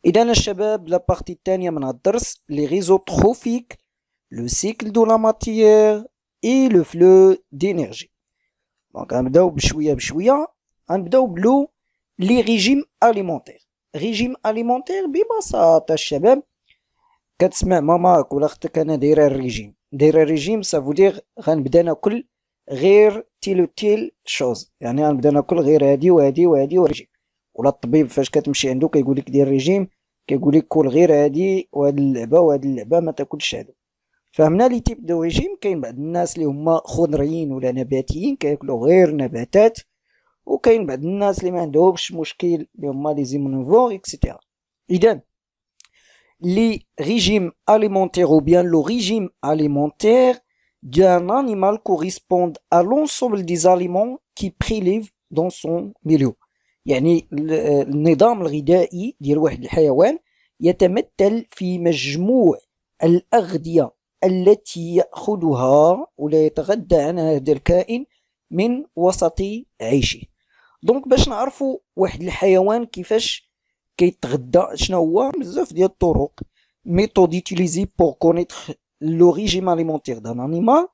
إذا الشباب لا بارتي الثانية من الدرس لي ريزو تروفيك لو سيكل دو لا ماتيير اي لو فلو دينيرجي. دونك غنبداو بشوية بشوية. غنبداو بلو لي ريجيم اليمونتير. ريجيم اليمونتير ببساطة الشباب كتسمع ماماك ولا اختك انا دايره الريجيم، دايره الريجيم سافو دير غنبدا ناكل غير تيل و تيل شوز، يعني غنبدا ناكل غير هادي وهادي وهادي وريجيم. ولا الطبيب فاش كتمشي عندو كيقولك دير ريجيم كيقولك كل غير هادي وهاد اللعبه وهاد اللعبه ما تاكلش هادو. فهمنا لي تيب دو ريجيم. كاين بعض الناس اللي هما خضريين ولا نباتيين كياكلوا غير نباتات، وكاين بعض الناس اللي ما عندهمش مشكل اللي هما لي زيمونيفور اكسيتيرا. اذا les régimes alimentaires ou bien le régime alimentaire d'un animal correspondent à l'ensemble des aliments qui prélève dans son milieu. يعني النظام الغذائي ديال واحد الحيوان يتمثل في مجموع الأغذية التي يأخذها ولا يتغذى عنها هذا الكائن من وسط عيشه. دونك باش نعرفوا واحد الحيوان كيفاش كيتغدى شنو هو، بزاف ديال الطرق méthode utilisée pour connaître le régime alimentaire d'un animal.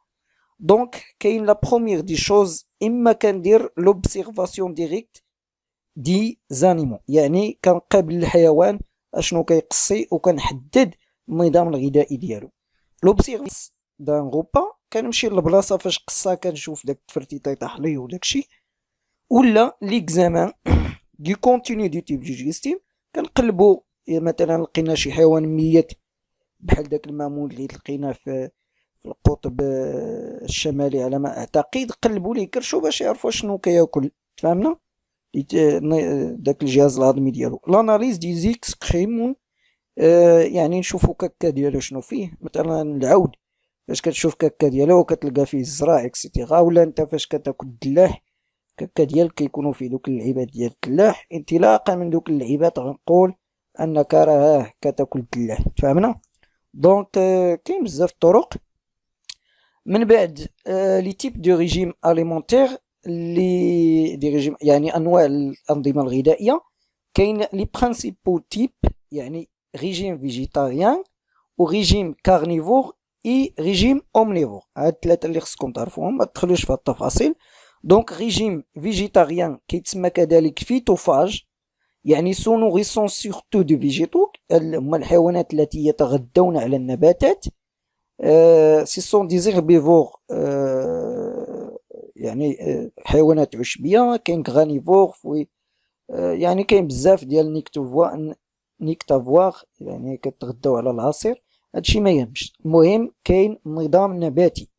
دونك كاين لا بروميير دي شوز اما كندير لوبسيرفاسيون ديريكت دي زانيمون، يعني كنقابل الحيوان اشنو كيقصي وكنحدد النظام الغذائي ديالو. لوبسيرفاس دان غوبا كنمشي للبلاصه فاش قصا كنشوف داك التفرتيطه يطيح ليه وداكشي، ولا ليكزامان دي كونتينيو دو تيب ديجيستيف كنقلبو مثلا لقينا شي حيوان ميت بحال داك المامون اللي لقيناه في القطب الشمالي على ما اعتقد، قلبوا ليه كرشو باش يعرفوا شنو كياكل. تفهمنا داك الجهاز الهضمي ديالو. لاناليز دي زيكسكريمون يعني نشوفوا كاكا ديالو شنو فيه، مثلا العود فاش كتشوف كاكا ديالو كتلقى فيه الزرع اكسيتيرا، ولا انت فاش كتاكل الدلاح كاكا ديالك كيكونوا فيه دوك اللعيبات ديال الدلاح. انطلاقا من دوك اللعيبات غنقول انك راه كتاكل الدلاح. فهمنا؟ دونك كاين بزاف الطرق. من بعد لي تيب دو ريجيم اليمونتير لي دي ريجيم يعني انواع الانظمه الغذائيه. كاين لي برينسيبو تيب يعني ريجيم فيجيتاريان وريجيم كارنيفور اي ريجيم اومنيفور. هاد الثلاثه اللي خصكم تعرفوهم، ما تدخلوش في التفاصيل. دونك ريجيم فيجيتاريان كيتسمى كذلك فيتوفاج، يعني سو نوغيسون سورتو دو فيجيتو، هما الحيوانات التي يتغذون على النباتات. سي سون دي زيربيفور يعني حيوانات عشبيه. كاين غرانيفور يعني كاين بزاف ديال نيكتافوار يعني كتغداو على العصير. هادشي ما يهمش، المهم كاين نظام نباتي.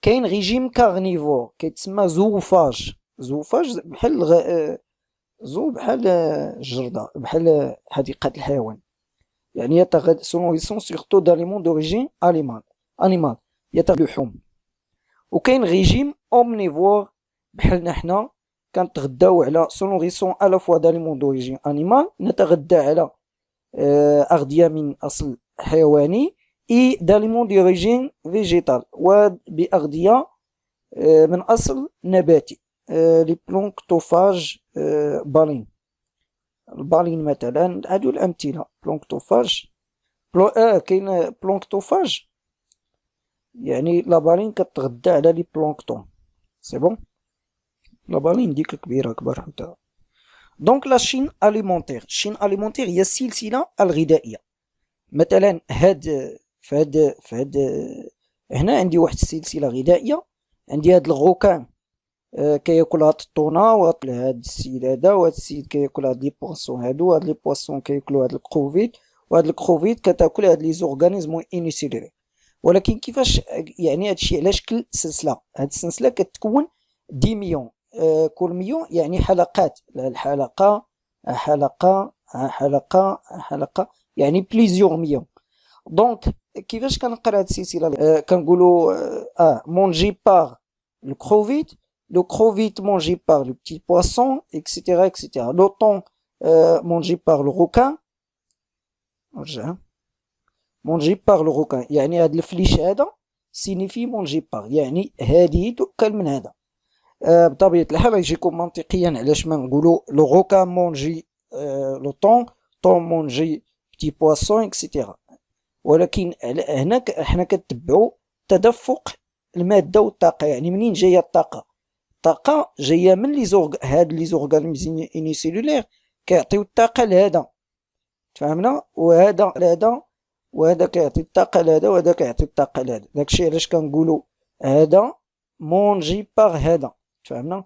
كاين ريجيم كارنيفور كيتسمى زوفاج. زوفاج بحال زو بحال الجردة، بحال حديقة الحيوان، يعني يتغذى سون سورتو داليمون دوريجين انيمال يتغذى اللحوم. وكاين ريجيم اومنيفور بحالنا حنا كنتغداو على سونوريسون الا فوا داليمون دوريجين انيمال، نتغدى على اغذية من اصل حيواني اي داليمون دوريجين فيجيتال وبأغذية من اصل نباتي. لي بلونكتوفاج بالين، البالين مثلا هادو الامثله. بلونكتوفاج كاين بلونكتوفاج يعني لا بالين كتغدى على لي بلونكتون. سي بون، لا بالين ديك الكبيره كبار حتى. دونك لا شين اليمونتير. الشين اليمونتير هي السلسله الغذائيه. مثلا فهاد هنا عندي واحد السلسله غذائيه. عندي هاد الغوكان كياكل هاد الطونه، وهاد السيد هذا، وهاد السيد كياكل هاد لي بواسون هادو، وهاد لي بواسون كياكلو هاد الكروفيت، وهاد الكروفيت كتاكل هاد لي زورغانيزم انيسيليري. ولكن كيفاش يعني هادشي على شكل سلسله؟ هاد السلسله كتكون دي ميون. كل ميون يعني حلقات، الحلقه حلقه حلقه حلقه يعني بليزيور ميون. دونك كيفاش كنقرا هاد السلسله؟ كنقولوا مونجي باغ le crevette, le crevette mangé par le petit poisson, etc., etc. Le thon mangé par le requin, mangé par le requin. يعني هاد الفليش هذا سينيفي مونجي باغ، يعني هذه تؤكل من هذا. بطبيعة الحال يجيكم منطقيا علاش ما نقولوا لو روكان مونجي لو طون، طون مونجي بتي بواسون اكسيتيرا. ولكن هنا حنا كنتبعو تدفق المادة والطاقة. يعني منين جاية الطاقة؟ الطاقة جاية من هاد لي زورغانيزم يونيسيلولير كيعطيو الطاقة لهذا، تفهمنا؟ وهذا لهذا، وهذا كيعطي الطاقة لهذا، وهذا كيعطي الطاقة لهذا. داكشي علاش كنقولو هذا مونجي باغ هذا، تفهمنا؟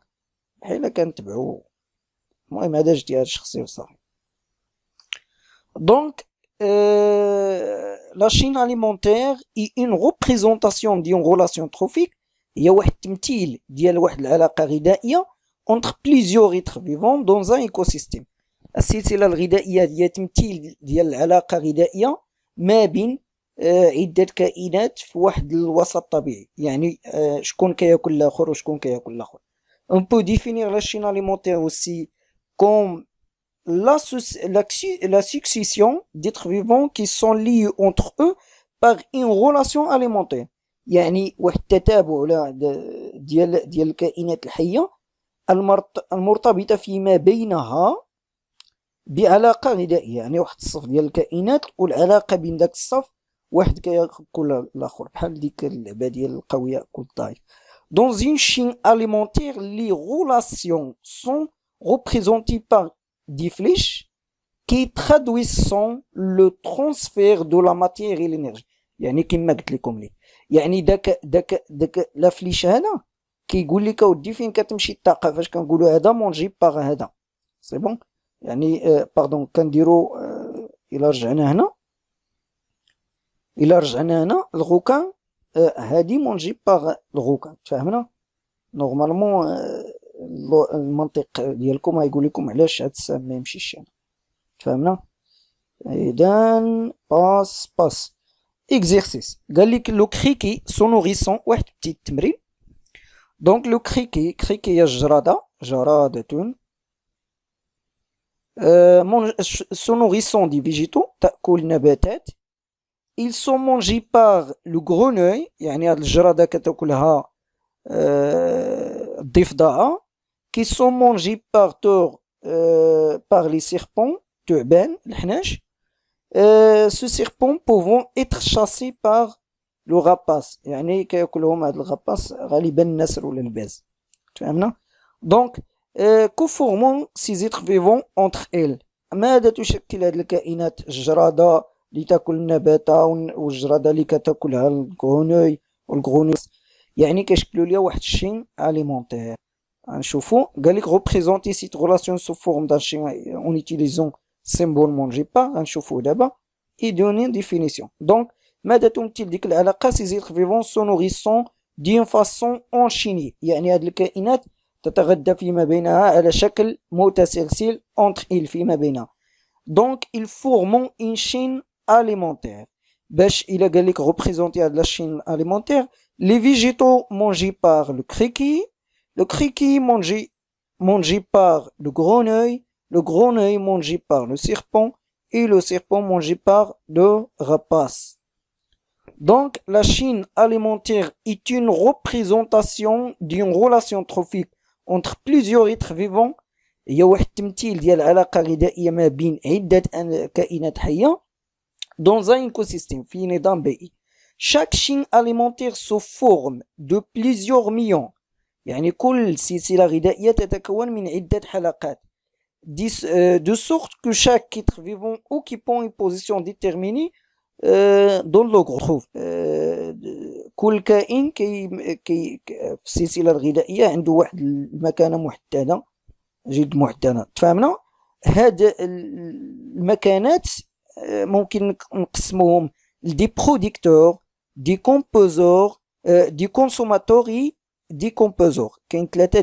بحال كنتبعو. المهم هذا اجتهاد شخصي وصافي. دونك la chaîne alimentaire est une représentation d'une relation trophique. هي واحد التمثيل ديال واحد العلاقة غذائية entre plusieurs êtres vivants dans un écosystème. السلسلة الغذائية هي تمثيل ديال العلاقة غذائية ما بين عدة كائنات في واحد الوسط طبيعي. يعني شكون كياكل الاخر وشكون كياكل الاخر. On peut définir la chaîne alimentaire aussi comme la succession d'êtres vivants qui sont liés entre eux par une relation alimentaire. يعني واحد التتابع ديال الكائنات الحية المرتبطة فيما بينها بعلاقة غذائية. يعني واحد الصف ديال الكائنات والعلاقة بين داك الصف واحد كياكل الاخر، بحال ديك اللعبة ديال القوي ياكل الضعيف. Dans une chaîne alimentaire, les relations sont représentées par des flèches qui traduisent le transfert de la matière et l'énergie. يعني كما قلت لكم لي، يعني داك لا فليش هذا كيقول لك اودي فين كتمشي الطاقه. فاش كنقولوا هذا مونجي باغ هذا سي بون. يعني باردون كنديروا الى رجعنا هنا الغوكان هادي مونجي باغ الغوكان، فهمنا؟ نورمالمون المنطق ديالكم غايقول لكم علاش هاد السام ما يمشيش هنا، فهمنا؟ اذا باس اكزيرسيس. قال لك لو كريكي سونوريسون، واحد بتي التمرين. دونك لو كريكي هي الجرادة، جرادة سونوريسون دي فيجيتو، تأكل نباتات. ils sont mangés par le grenouille، يعني هاد الجرادة كتاكلها الضفدعة. qui sont mangés par les serpents، تعبان الحناش. ce serpent pouvant être chassé par le rapace، يعني كياكلهم هاد الغطاس غالبا النسر ولا الباز، فهمنا؟ دونك كوفورمون سي êtres vivants entre elles. ماذا تشكل هاد الكائنات؟ الجرادة اللي تاكل النباتة والجرادة اللي كتاكلها الغرونوي والغرونوي، يعني كيشكلوا ليا واحد الشين اليمونتير. غنشوفو قالك représenter cette relation sous forme d'un schéma en utilisant symbole manger pas. غنشوفو دابا et donner une définition. donc ماذا تمثل ديك العلاقة؟ ces êtres vivants se nourrissant d'une façon enchaînée، يعني هاد الكائنات تتغذى فيما بينها على شكل متسلسل entre elles فيما بينها. donc ils forment une chaîne alimentaire. باش إلا قالك représenter هاد la chaîne alimentaire، les végétaux mangés par le criquet mangé par le grenouille mangé par le serpent et le serpent mangé par le rapace. Donc la chaîne alimentaire est une représentation d'une relation trophique entre plusieurs êtres vivants. هي واحد التمثيل ديال علاقة غذائية ما بين عدة كائنات حية dans un écosystème، في نظام بيئي. chaque chaîne alimentaire se forme de plusieurs millions، يعني كل سلسلة غذائية تتكون من عدة حلقات. de sorte que chaque être vivant occupant une position déterminée dans le groupe. كل كائن كي في السلسلة الغذائية عنده واحد المكانة محددة، جد محددة، تفهمنا؟ هاد المكانات ممكن نقسموهم دي بروديكتور، دي كومبوزور، دي كونسوماتور اي دي كومبوزور. كاين ثلاثة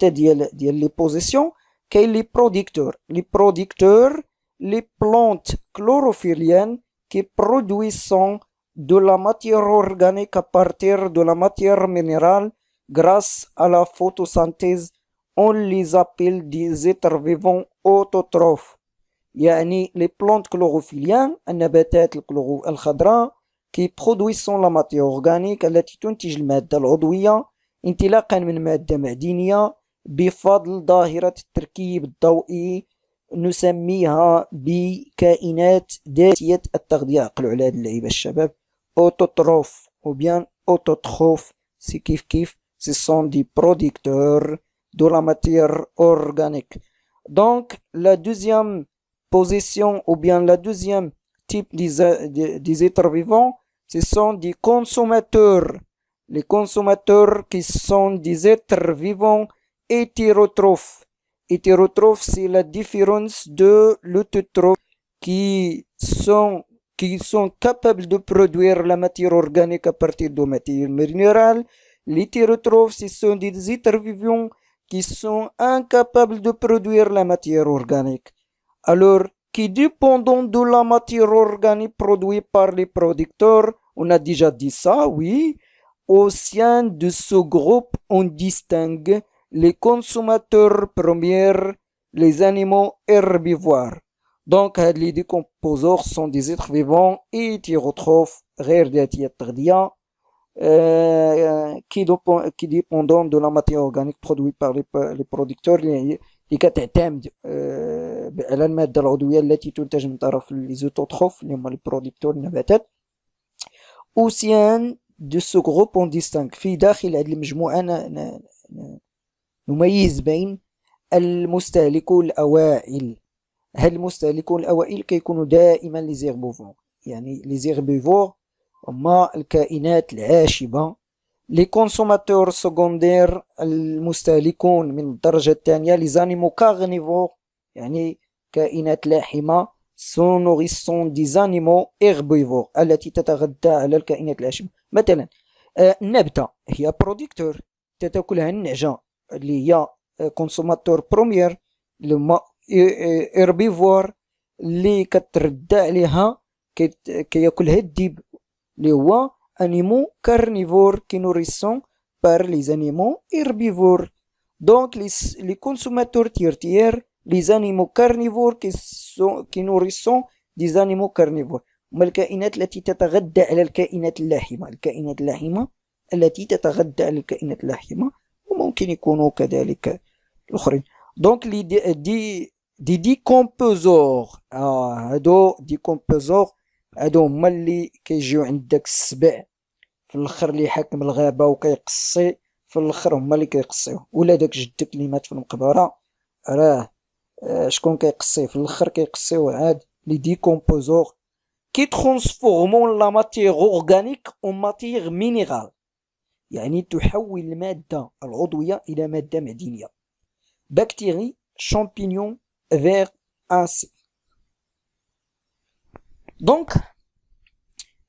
ديال لي بوزيسيون. كاين لي بروديكتور les plantes chlorophylliennes qui produisent de la matière organique à partir de la matière minérale grâce à la photosynthèse. On les appelle des êtres vivants autotrophes. يعني les plantes chlorophylliennes، النباتات الخضراء، qui produisent la matière organique، التي تنتج المادة العضوية انطلاقا من مادة معدنية بفضل ظاهرة التركيب الضوئي نسميها بكائنات ذاتية التغذية. عقلوا على هاد اللعيبة الشباب. autotrophes ou bien autotrophes, c'est kiff. Ce sont des producteurs de la matière organique. Donc, la deuxième position ou bien la deuxième type des êtres vivants, ce sont des consommateurs. Les consommateurs qui sont des êtres vivants hétérotrophes. Hétérotrophes, c'est la différence de l'autotrophe qui sont capables de produire la matière organique à partir de matière minérale. Les hétérotrophes, ce sont des êtres vivants qui sont incapables de produire la matière organique. Alors, qui dépendant de la matière organique produite par les producteurs, on a déjà dit ça, oui. Au sein de ce groupe, on distingue les consommateurs premiers, les animaux herbivores. Donc, les décomposeurs sont des êtres vivants hétérotrophes, غير ذاتية التغذية, qui dépendant de la matière organique produite par les producteurs اللي كتعتمد على المادة العضوية التي تنتج من طرف ليزوتوتروف اللي هما البرودكتور النباتات. Au sein de ce groupe on distingue في داخل هذه المجموعة نميز بين المستهلكون الأوائل. هاد المستهلكون الأوائل كيكونوا دائما لي زيربوفور، يعني لي زيربيفور هما الكائنات العاشبة. لي كونسوماتور سكوندير المستهلكون من الدرجة الثانية، لي زانيمو كارنيفور يعني كائنات لاحمة، سون نوريسون دي زانيمو ايربيفور التي تتغذى على الكائنات العاشبة. مثلا النبتة هي بروديكتور تتاكلها النعجة اللي هي كونسوماتور بروميير لما ايربيفور اللي كتردى عليها كياكلها الديب اللي هو انيمو كارنيفور كي نوريسون بار لي زانيمو ايربيفور. دونك لي كونسوماتور تير لي زانيمو كارنيفور كي نوريسون دي زانيمو كارنيفور هما الكائنات التي تتغذى على الكائنات اللاحمة. الكائنات اللاحمة التي تتغذى على الكائنات اللاحمة وممكن يكونوا كذلك الآخرين. دونك دي ديكومبوزور هادو ديكومبوزور هادو هما اللي كيجيو عند داك السبع في الاخر اللي حاكم الغابة وكيقصي في الاخر هما اللي كيقصيو، ولا داك جدك اللي مات في المقبرة راه شكون كيقصيه في الاخر؟ كيقصيو عاد لي ديكومبوزور كي ترانسفورمون لا ماتير اورغانيك اون ماتير مينيرال، يعني تحول المادة العضوية إلى مادة معدنية. بكتيري شامبينيون vers un cycle. دونك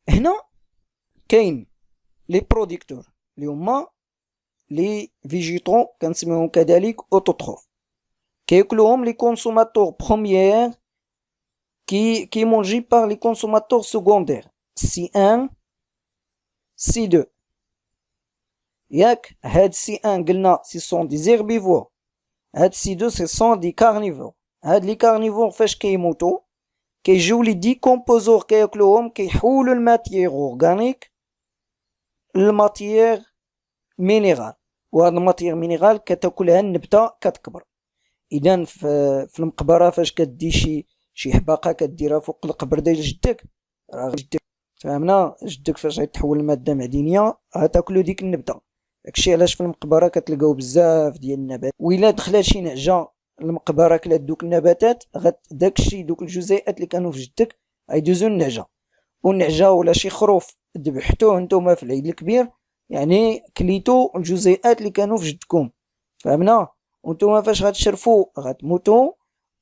هنا كاين لي بروديكتور اللي هما لي فيجيتون كنسميوهم كذلك اوتوتروف، كياكلوهم لي كونسوماتور بروميير كي مونجي بار لي كونسوماتور سكوندير C1 C2. ياك هاد C1 قلنا سي سون دي زيربيفور، هاد C2 سي سون دي كارنيفور. هاد لي كارنيفور فاش كيموتو كيجيو لي ديكومبوزور كياكلوهم كيحولوا الماتيير اورغانيك للماتيير مينيرال، وهاد الماتيير مينيرال كتاكلها النبتة كتكبر. اذا في المقبرة فاش كدي شي حباقة كديرها فوق القبر ديال جدك، راه جدك فهمنا جدك فاش غيتحول لمادة معدنية غتاكلو ديك النبتة. داكشي علاش في المقبرة كتلقاو بزاف ديال النبات، وإلا دخلت شي نعجة المقبرة كلات دوك النباتات داكشي دوك الجزيئات اللي كانوا في جدك غيدوزو النعجة، والنعجة ولا شي خروف ذبحتوه نتوما في العيد الكبير يعني كليتو الجزيئات اللي كانوا في جدكم، فهمنا؟ وانتوما فاش غتشرفوا غتموتوا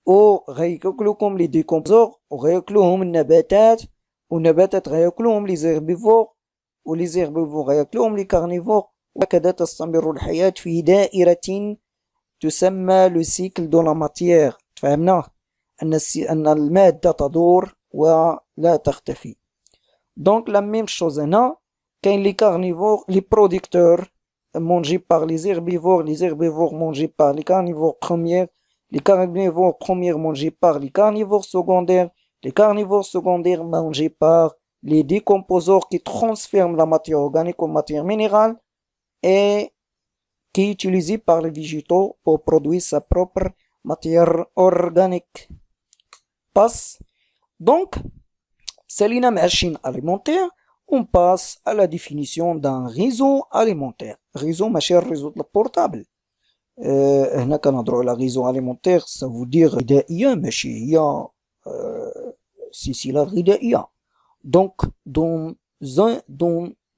وغياكلوكم لي ديكومبوزور وغياكلوهم النباتات، والنباتات غياكلوهم لي زيربيفور ولي زيربيفور غياكلوهم لي كارنيفور، وهكذا تستمر الحياة في دائرة تسمى لو سيكل دو لا ماتيير. فهمنا أن المادة تدور ولا تختفي. دونك لا ميم شوز هنا كاين لي كارنيفور لي بروديكتور مونجي بار لي زيربيفور، لي زيربيفور مونجي بار لي كارنيفور بروميير، لي كارنيفور بروميير مونجي بار لي كارنيفور سكوندير، les carnivores secondaires mangés par les décomposeurs qui transforment la matière organique en matière minérale et qui est utilisée par les végétaux pour produire sa propre matière organique. Passe. Donc, Salina machine alimentaire, on passe à la définition d'un réseau alimentaire. Réseau, ma chère, réseau portable. هنا كنهضروا على réseau alimentaire, ça veut dire غذائية ماشي هي سلسلة غذائية. Donc,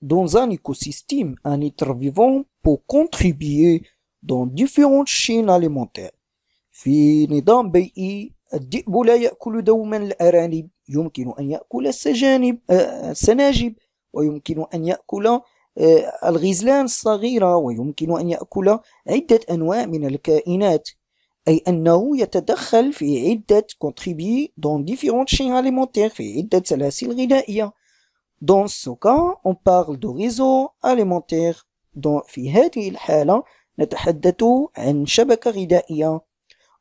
dans un écosystème, un être vivant peut contribuer dans différentes chaînes alimentaires. في نظام بيئي الذئب لا يأكل دوما الأرانب، يمكن أن يأكل السناجب، ويمكن أن يأكل الغزلان الصغيرة، ويمكن أن يأكل عدة أنواع من الكائنات، أي أنه يتدخل في عدة contribuer dans différentes chaînes alimentaires، في عدة سلاسل غذائية. Dans ce cas, on parle de réseau alimentaire. في هذه الحالة نتحدث عن شبكة غذائية.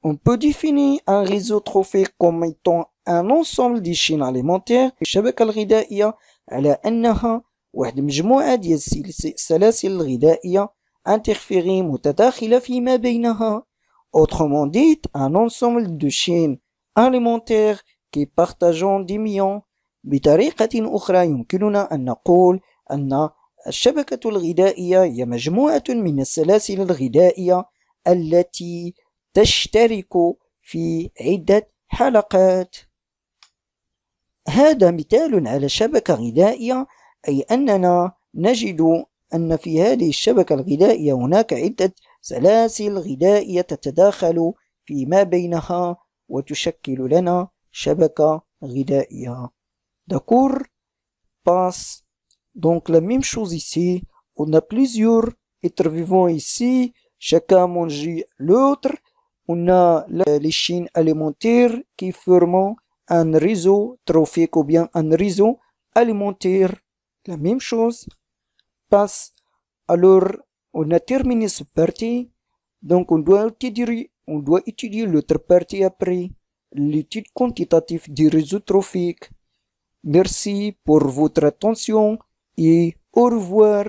On peut définir un réseau trophique comme étant un ensemble de chaînes alimentaires. الشبكة الغذائية على أنها واحد مجموعة ديال السلاسل الغذائية interférées متداخلة فيما بينها. Autrement dit, un ensemble de chaînes alimentaires qui partagent des millions. بطريقة أخرى يمكننا أن نقول أن الشبكة الغذائية هي مجموعة من السلاسل الغذائية التي تشترك في عدة حلقات. هذا مثال على شبكة غذائية، أي أننا نجد أن في هذه الشبكة الغذائية هناك عدة سلاسل غذائية تتداخل فيما بينها وتشكل لنا شبكة غذائية. D'accord? Passe. Donc la même chose ici, on a plusieurs êtres vivants ici, chacun mange l'autre. On a les chaînes alimentaires qui forment un réseau trophique ou bien un réseau alimentaire. La même chose. Passe. Alors, on a terminé cette partie. Donc, on doit étudier l'autre partie après. L'étude quantitative du réseau trophique. Merci pour votre attention et au revoir.